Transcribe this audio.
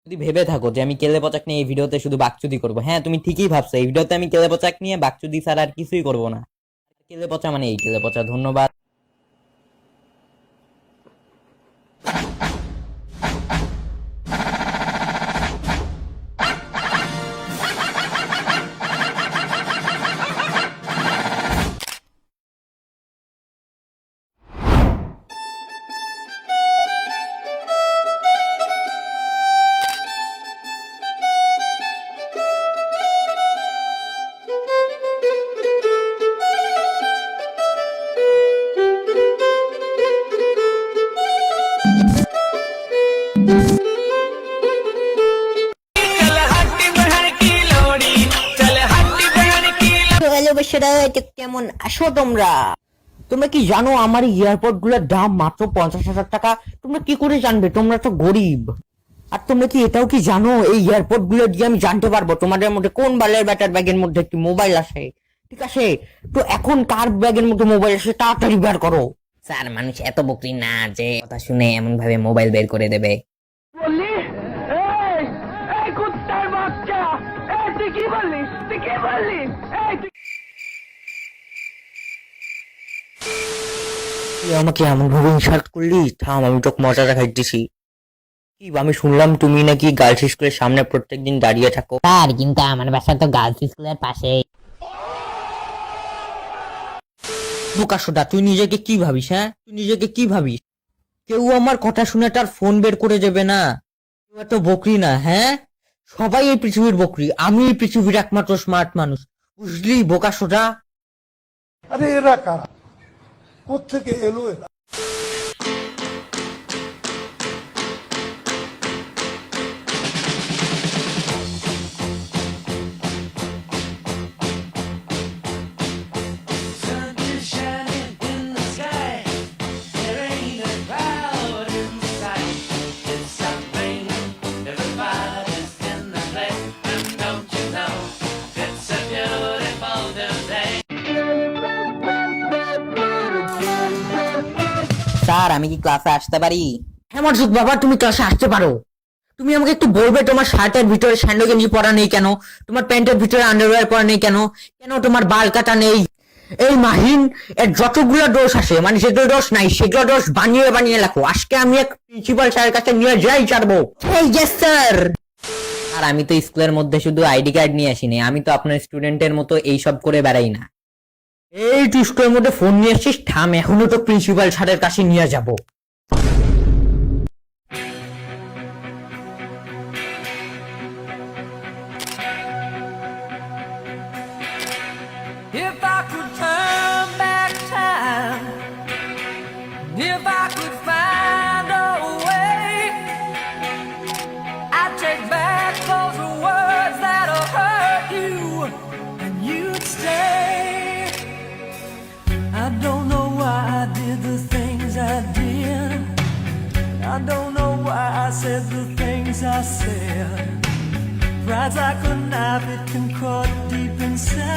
যদি ভেবে থাকো যে আমি কেলে পচাক নিয়ে এই ভিডিওতে শুধু বাকচুদি করবো, হ্যাঁ তুমি ঠিকই ভাবছো, এই ভিডিওতে আমি কেলে পচাক নিয়ে বাকচুদি ছাড়া আর কিছুই করবো না। কেলে পচা মানে এই কেলে পচা। ধন্যবাদ। ভালোবাসারা কেমন আসো তোমরা? তোমরা কি জানো আমার এয়ারপোর্ট গুলোর দাম মাত্র 50,000 টাকা? তোমরা কি করে জানবে? তোমরা তো গরিব। আর তোমরা কি এটাও কি জানো এই এয়ারপোর্ট গুলো দিয়ে আমি জানতে পারবো তোমাদের মধ্যে কোন বালের ব্যাটার ব্যাগের মধ্যে একটি মোবাইল আছে? ঠিক আছে, তো এখন কার ব্যাগের মধ্যে মোবাইল আছে তাড়াতাড়ি বের করো। স্যার, মানুষ এত বকরি না যে কথা শুনে এমন ভাবে মোবাইল বের করে দেবে। বললি এই এই কুত্তার বাচ্চা, এই তুই কি বললি? তুই কি বললি? এই তুই আমাকে এমন ভাবে ইনসাল্ট করলি? থাম, আমি তোকে মজা দেখাইতেছি। কি আমি শুনলাম তুমি নাকি গার্লস স্কুলের সামনে প্রত্যেকদিন দাঁড়িয়ে থাকো? স্যার, কিন্তু আমার বাসা তো গার্লস স্কুলের পাশে। বোকাশোদা, তুই নিজেকে কি ভাবিস? হ্যাঁ, তুই নিজেকে কি ভাবিস? কেউ আমার কথা শুনে তার ফোন বের করে দেবে না। কেউ এত বকরি না। হ্যাঁ, সবাই এই পৃথিবীর বকরি, আমি এই পৃথিবীর একমাত্র স্মার্ট মানুষ, বুঝলি বোকাশোদা? আরে এরা কারা, কোত্থেকে এলো এরা? স্যার, আমি কি ক্লাসে আসতে পারি? হ্যাঁ মরজুদ বাবা, তুমি ক্লাসে আসতে পারো। তুমি আমাকে একটু বলবে তোমার শার্টের ভিতরে স্যান্ডো গেঞ্জি পরা নেই কেন? তোমার প্যান্টের ভিতরে আন্ডারওয়্যার পরা নেই কেন? কেন তোমার বাল কাটা নেই? এই মাহিন, এর যতগুলো দোষ আছে, মানে যেগুলো দোষ নাই সেগুলো দোষ বানিয়ে বানিয়ে লেখো। আজকে আমি এক প্রিন্সিপাল স্যারের কাছে নিয়ে যাই ছাড়বো। এই ইয়েস স্যার। আর আমি তো স্কুলের মধ্যে শুধু আইডি কার্ড নিয়ে আসিনি, আমি তো আপনার স্টুডেন্টের মতো এইসব করে বেড়াই না। এই তুই স্কুলের মধ্যে ফোন নিয়ে আসছিস? থাম, এখনো তো প্রিন্সিপাল স্যারের কাছে নিয়ে যাবো। if I could turn back time, if I could find a way, I'd take back those words that'll hurt you, and you'd stay. I don't know why I did the things I did. I don't know why I said the things I said. Pride's like a knife, it can cut deep inside.